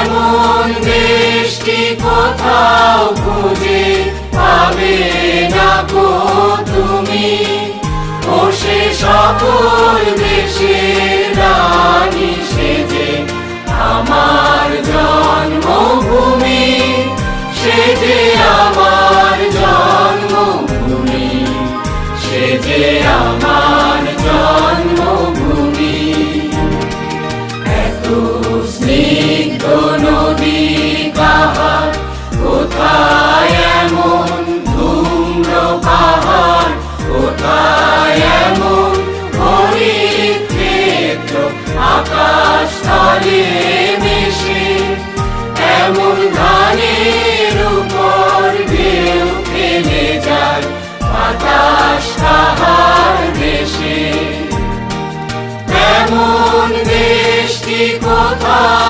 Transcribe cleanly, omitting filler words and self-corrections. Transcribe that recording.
এমন দেশটি কোথাও খুঁজে পাবে না গো তুমি, ও সে সকল দেশের রানী সেজে আমার জন্মভূমি, সে যে আমার জন্মভূমি, সে যে আমার জন্মভূমি। এত স্নিগ্ধ নদী কাহার, কোথায় এমন ধূম্র পাহাড়, কোথায় এমন হরিৎ ক্ষেত্র, আকাশ তলে